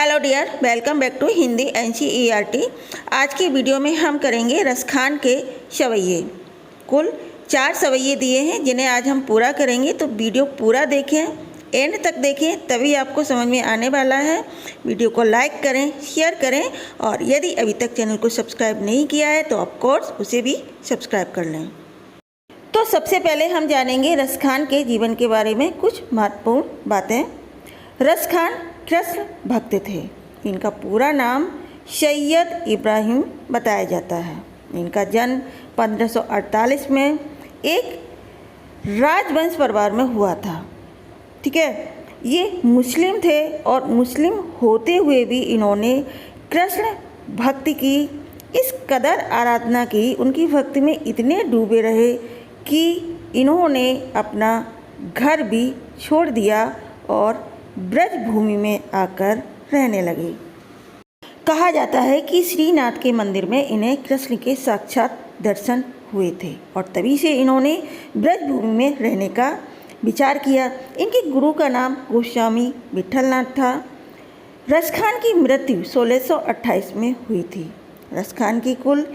Hello dear, welcome back to Hindi NCERT। आज की video में हम करेंगे रसखान के सवैये। कुल 4 सवैये दिए हैं जिन्हें आज हम पूरा करेंगे, तो वीडियो पूरा देखें, एंड तक देखें, तभी आपको समझ में आने वाला है। वीडियो को लाइक करें, शेयर करें, और यदि अभी तक चैनल को सब्सक्राइब नहीं किया है तो ऑफकोर्स उसे भी सब्सक्राइब कर लें। तो सबसे पहले हम जानेंगे रसखान के जीवन के बारे में कुछ महत्वपूर्ण बातें। रसखान कृष्ण भक्त थे। इनका पूरा नाम सैयद इब्राहिम बताया जाता है। इनका जन्म 1548 में एक राजवंश परिवार में हुआ था। ठीक है, ये मुस्लिम थे और मुस्लिम होते हुए भी इन्होंने कृष्ण भक्ति की इस कदर आराधना की, उनकी भक्ति में इतने डूबे रहे कि इन्होंने अपना घर भी छोड़ दिया और ब्रज भूमि में आकर रहने लगे। कहा जाता है कि श्रीनाथ के मंदिर में इन्हें कृष्ण के साक्षात दर्शन हुए थे और तभी से इन्होंने ब्रज भूमि में रहने का विचार किया। इनके गुरु का नाम गोस्वामी विठलनाथ था। रसखान की मृत्यु 1628 में हुई थी। रसखान की कुल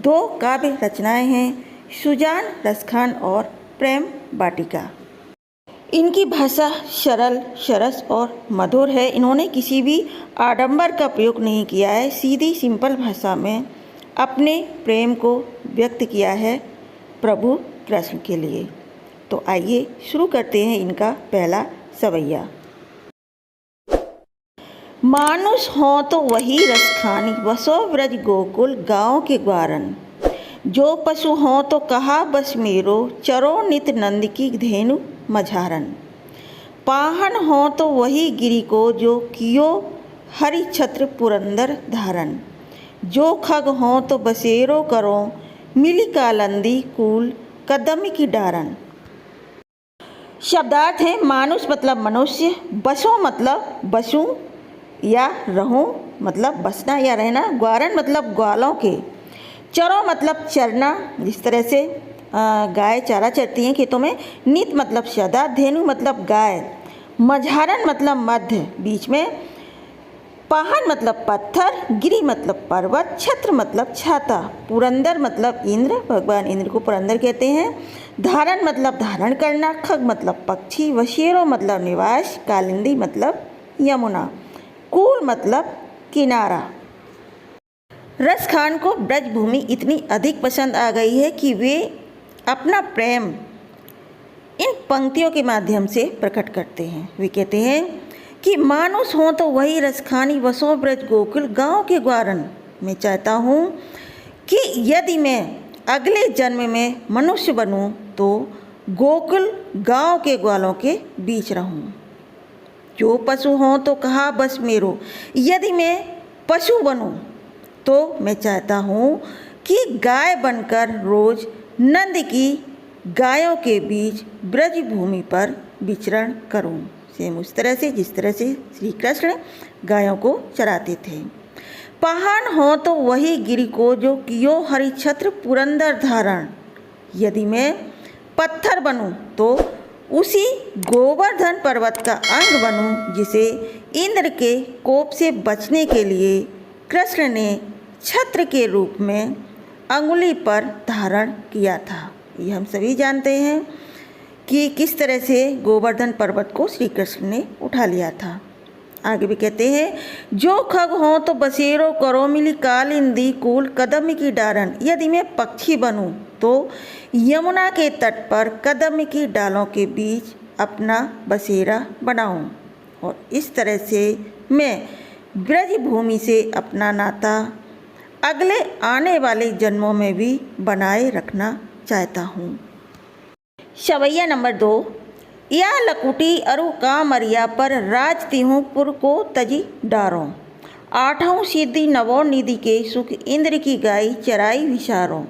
2 काव्य रचनाएं हैं, सुजान रसखान और प्रेम वाटिका। इनकी भाषा सरल, सरस और मधुर है। इन्होंने किसी भी आडंबर का प्रयोग नहीं किया है, सीधी सिंपल भाषा में अपने प्रेम को व्यक्त किया है प्रभु कृष्ण के लिए। तो आइए शुरू करते हैं इनका पहला सवैया। मानुष हों तो वही रसखानी, वसो व्रज गोकुल गाँव के ग्वारन। जो पशु हों तो कहा बस मेरो, चरो नित नंद की धेनु मझारन। पाहन हो तो वही गिरि को, जो कियो हरि छत्र पुरंदर धारन। जो खग हो तो बसेरो करो, मिली कालंदी कूल कदम की डारन। शब्दार्थ है, मानुष मतलब मनुष्य, बसो मतलब बसु या रहूं मतलब बसना या रहना, ग्वारन मतलब ग्वालों के, चरो मतलब चरना, जिस तरह से गाय चारा चरती हैं खेतों में, नित मतलब सदा, धेनु मतलब गाय, मझारन मतलब मध्य बीच में, पाहन मतलब पत्थर, गिरि मतलब पर्वत, छत्र मतलब छाता, पुरंदर मतलब इंद्र, भगवान इंद्र को पुरंदर कहते हैं, धारण मतलब धारण करना, खग मतलब पक्षी, वशेरो मतलब निवास, कालिंदी मतलब यमुना, कूल मतलब किनारा। रसखान को ब्रजभूमि इतनी अधिक पसंद आ गई है कि वे अपना प्रेम इन पंक्तियों के माध्यम से प्रकट करते हैं। वे कहते हैं कि मानुष हो तो वही रसखानी, वसो ब्रज गोकुल गाँव के ग्वारन। मैं चाहता हूँ कि यदि मैं अगले जन्म में मनुष्य बनूँ तो गोकुल गाँव के ग्वालों के बीच रहूँ। जो पशु हों तो कहा बस मेरो, यदि मैं पशु बनूँ तो मैं चाहता हूँ कि गाय बनकर रोज नंद की गायों के बीच ब्रज भूमि पर विचरण करूं। सेम उस तरह से जिस तरह से श्री कृष्ण गायों को चराते थे। पाहन हो तो वही गिरि को, जो कियो हरि छत्र पुरंदर धारण। यदि मैं पत्थर बनूं तो उसी गोवर्धन पर्वत का अंग बनूं, जिसे इंद्र के कोप से बचने के लिए कृष्ण ने छत्र के रूप में अंगुली पर धारण किया था। ये हम सभी जानते हैं कि किस तरह से गोवर्धन पर्वत को श्री कृष्ण ने उठा लिया था। आगे भी कहते हैं, जो खग हो तो बसेरो करो, मिली कालिंदी कूल कदम की डारन। यदि मैं पक्षी बनूं तो यमुना के तट पर कदम की डालों के बीच अपना बसेरा बनाऊं, और इस तरह से मैं ब्रज भूमि से अपना नाता अगले आने वाले जन्मों में भी बनाए रखना चाहता हूँ। सवैया नंबर 2। या लकुटी अरु कामरिया पर राज तिहूँ पुर को तजी डारों। आठों सिद्धि नवों निधि के सुख, इंद्र की गाय चराई विचारों।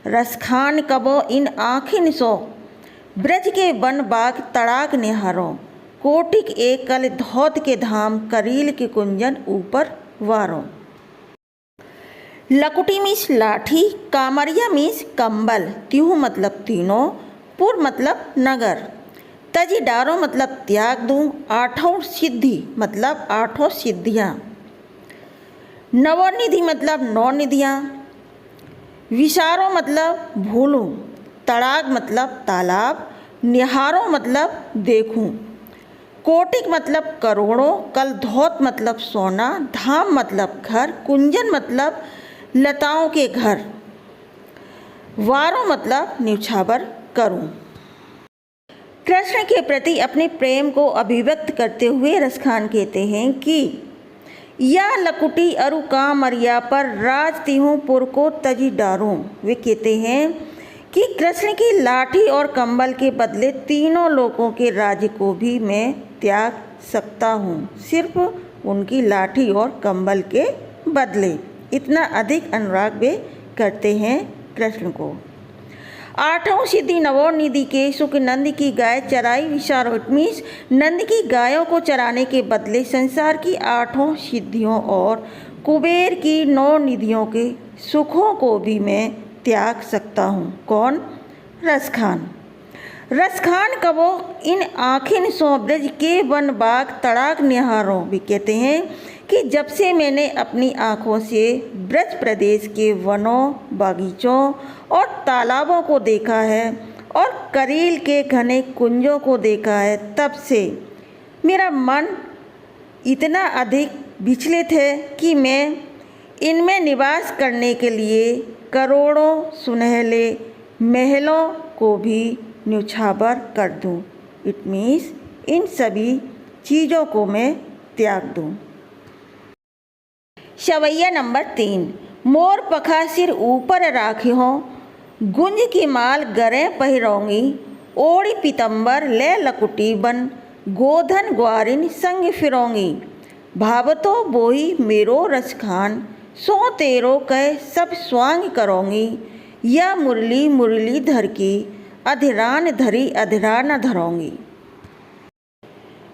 रसखान कबो इन आँखिन सो, ब्रज के वन बाग तड़ाक निहारों। कोटिक एक कल धौत के धाम, करील के कुंजन ऊपर वारों। लकुटी मीन्स लाठी, कामरिया मीन्स कंबल, तिहु मतलब तीनों, पुर मतलब नगर, तजी डारो मतलब त्याग दूँ, आठों सिद्धि मतलब आठों सिद्धियाँ, नवोनिधि मतलब नौ निधियाँ, विचारो मतलब भूलूँ, तड़ाग मतलब तालाब, निहारो मतलब देखूँ, कोटिक मतलब करोड़ों, कलधौत मतलब सोना, धाम मतलब घर, कुंजन मतलब लताओं के घर, वारों मतलब न्यौछावर करूं। कृष्ण के प्रति अपने प्रेम को अभिव्यक्त करते हुए रसखान कहते हैं कि या लकुटी अरु कामरिया पर राज तिहूँ पुर को तजी डारूं। वे कहते हैं कि कृष्ण की लाठी और कंबल के बदले तीनों लोगों के राज्य को भी मैं त्याग सकता हूँ, सिर्फ उनकी लाठी और कंबल के बदले। इतना अधिक अनुराग वे करते हैं कृष्ण को। आठों सिद्धि नवों निधि के सुख नंद की गाय चराई विचारो। इट मीन्स नंद की गायों को चराने के बदले संसार की आठों सिद्धियों और कुबेर की 9 निधियों के सुखों को भी मैं त्याग सकता हूँ। कौन? रसखान। रसखान कबो इन आखिन सो ब्रज के वन बाग तड़ाक निहारों। भी कहते हैं कि जब से मैंने अपनी आँखों से ब्रज प्रदेश के वनों, बागीचों और तालाबों को देखा है और करील के घने कुंजों को देखा है, तब से मेरा मन इतना अधिक विचलित है कि मैं इनमें निवास करने के लिए करोड़ों सुनहले महलों को भी न्यौछावर कर दूं। इट मीन्स इन सभी चीज़ों को मैं त्याग दूं। सवैया नंबर 3। मोर पखा सिर ऊपर राखियों, गुंज की माल गरे पहिरोंगी, ओढ़ी पीतम्बर ले लकुटी बन, गोधन ग्वारिन संग फिरोंगी, भावतो बोही मेरो रसखान, सो तेरो कह सब स्वांग करोंगी, या मुरली मुरली धर की, अधिरान धरी अधिरान धरोंगी।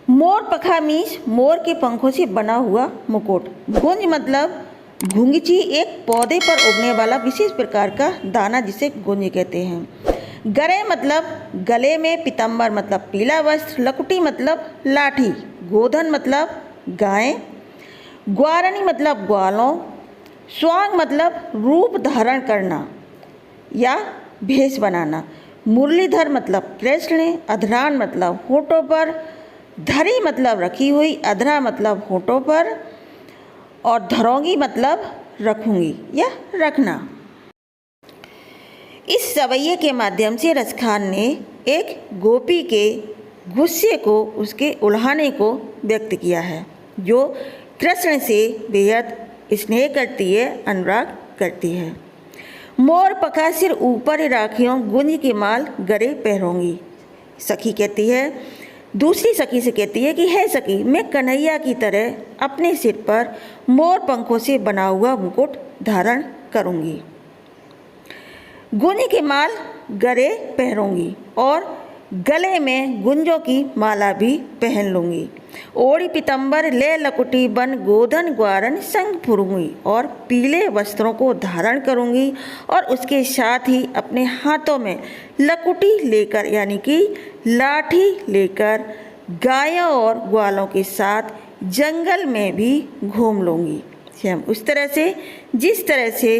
मोर पखा मीन्स मोर के पंखों से बना हुआ मुकुट। गुंज मतलब घुंघची, एक पौधे पर उगने वाला विशेष प्रकार का दाना जिसे गुंज कहते हैं। गरे मतलब गले में, पीतम्बर मतलब पीला वस्त्र, लकुटी मतलब लाठी, गोधन मतलब गाय, ग्वारनी मतलब ग्वालों, स्वांग मतलब रूप धारण करना या भेष बनाना, मुरलीधर मतलब कृष्ण, अधरान मतलब होठों पर, धरी मतलब रखी हुई, अधरा मतलब होठों पर, और धरोंगी मतलब रखूंगी या रखना। इस सवैये के माध्यम से रसखान ने एक गोपी के गुस्से को, उसके उल्हाने को व्यक्त किया है, जो कृष्ण से बेहद स्नेह करती है, अनुराग करती है। मोर पखा सिर ऊपर राखियों, गुंज की माल गरे पहरोंगी। सखी कहती है, दूसरी सखी से कहती है कि हे सखी, मैं कन्हैया की तरह अपने सिर पर मोर पंखों से बना हुआ मुकुट धारण करूंगी, गुंज के माल गरे पहनूंगी और गले में गुंजों की माला भी पहन लूँगी, ओढ़ी पीतम्बर ले लकुटी बन गोधन ग्वारन संग फुरूंगी, और पीले वस्त्रों को धारण करूंगी और उसके साथ ही अपने हाथों में लकुटी लेकर यानी कि लाठी लेकर गायों और ग्वालों के साथ जंगल में भी घूम लूँगी। हम उस तरह से जिस तरह से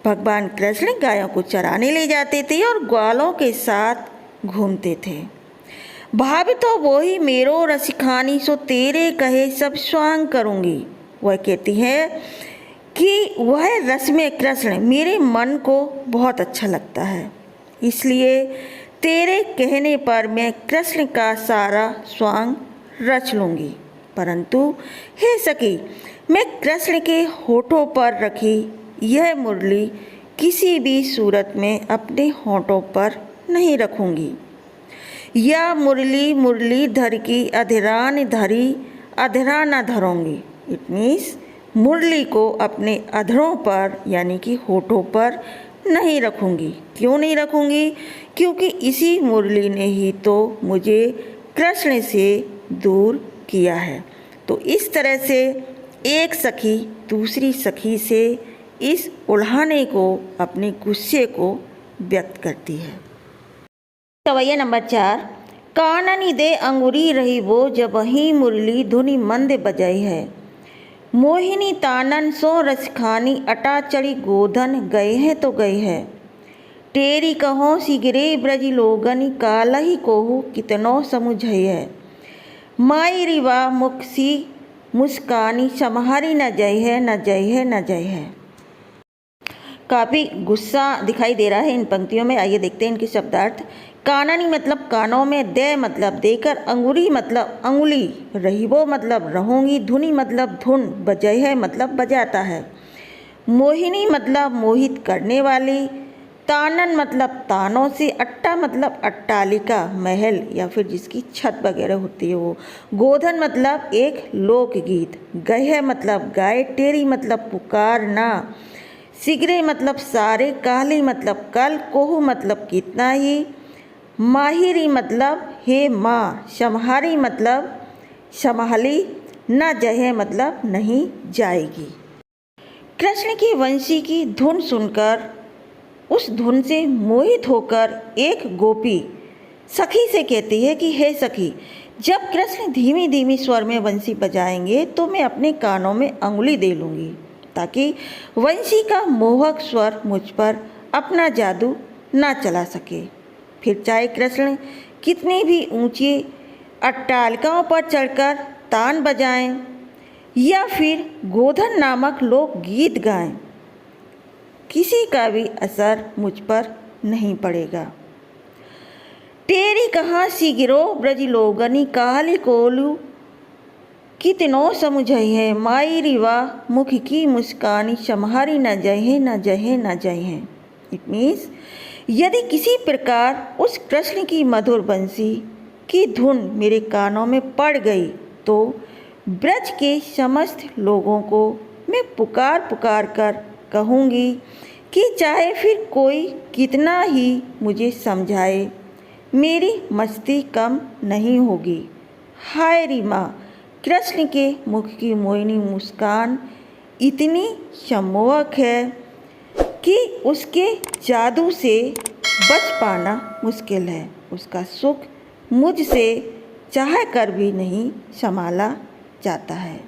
भगवान कृष्ण गायों को चराने ले जाते थे और ग्वालों के साथ घूमते थे। भाभी तो वही मेरो रसिखानी, सो तेरे कहे सब स्वांग करूँगी। वह कहती है कि वह रस में कृष्ण मेरे मन को बहुत अच्छा लगता है, इसलिए तेरे कहने पर मैं कृष्ण का सारा स्वांग रच लूँगी। परंतु हे सखी, मैं कृष्ण के होठों पर रखी यह मुरली किसी भी सूरत में अपने होठों पर नहीं रखूँगी। या मुरली मुरली धर की अधिरान धरी अधरा न धरूँगी। इट मीन्स मुरली को अपने अधरों पर यानी कि होठों पर नहीं रखूँगी। क्यों नहीं रखूँगी? क्योंकि इसी मुरली ने ही तो मुझे कृष्ण से दूर किया है। तो इस तरह से एक सखी दूसरी सखी से इस उल्हाने को, अपने गुस्से को व्यक्त करती है। सवैया नंबर 4। काननी दे अंगुरी रही वो, जब वही मुरली धुनि मंद बजाई है। मोहिनी तानन सो रस खानी, अटा चढ़ी गोधन गए हैं तो गए है। टेरी कहो सिगरे ब्रज लोगनी, कालही कोहू कितनो समुझई है। माई रिवा मुख सी मुस्कानी, सम्हारी न जय है न जय है न जय है। काफ़ी गुस्सा दिखाई दे रहा है इन पंक्तियों में। आइए देखते हैं इनके शब्दार्थ। काननी मतलब कानों में, दे मतलब देकर, अंगुरी मतलब अंगुली, रहीबो मतलब रहूंगी, धुनी मतलब धुन, बजय है मतलब बजाता है। मोहिनी मतलब मोहित करने वाली, तानन मतलब तानों से, अट्टा मतलब अट्टालिका, महल या फिर जिसकी छत वगैरह होती है वो, गोधन मतलब एक लोकगीत, गहे मतलब गाय, टेरी मतलब पुकारना, सिगरे मतलब सारे, काली मतलब कल, कोहू मतलब कितना ही, माहिरी मतलब हे माँ, शमहारी मतलब शमहली, न जहे मतलब नहीं जाएगी। कृष्ण की वंशी की धुन सुनकर, उस धुन से मोहित होकर एक गोपी सखी से कहती है कि हे सखी, जब कृष्ण धीमी धीमी स्वर में वंशी बजाएंगे तो मैं अपने कानों में अंगुली दे लूँगी, ताकि वंशी का मोहक स्वर मुझ पर अपना जादू ना चला सके। फिर चाहे कृष्ण कितनी भी ऊंची अट्टालिकाओं पर चढ़कर तान बजाएं या फिर गोधन नामक लोक गीत गाएं, किसी का भी असर मुझ पर नहीं पड़ेगा। टेरी कहाँ सी गिरो ब्रज लोगनी, काली कोलू कितनो समुझई है। माई रिवा मुख की मुस्कानी, सम्हारी न जहे न जहे न जहे। इट मीन्स यदि किसी प्रकार उस कृष्ण की मधुर बंसी की धुन मेरे कानों में पड़ गई तो ब्रज के समस्त लोगों को मैं पुकार पुकार कर कहूँगी कि चाहे फिर कोई कितना ही मुझे समझाए, मेरी मस्ती कम नहीं होगी। हाय री माँ, कृष्ण के मुख की मोहिनी मुस्कान इतनी सम्मोहक है कि उसके जादू से बच पाना मुश्किल है। उसका सुख मुझसे चाह कर भी नहीं संभाला जाता है।